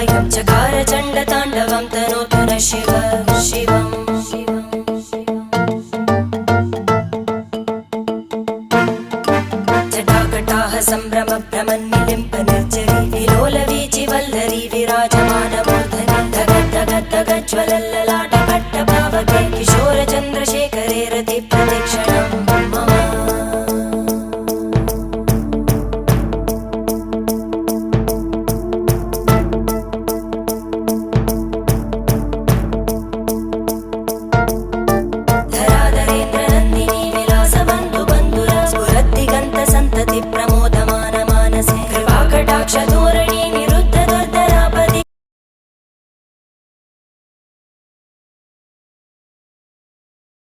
कायं चकार चण्डताण्डवं तनोतु न शिव शिवम् जटाकटाह सम्भ्रम भ्रमन्निलिम्प निर्जरी विलोलवीचि वल्लरी विराजमानमूर्धनि धग धग धग ज्वलल्ललाट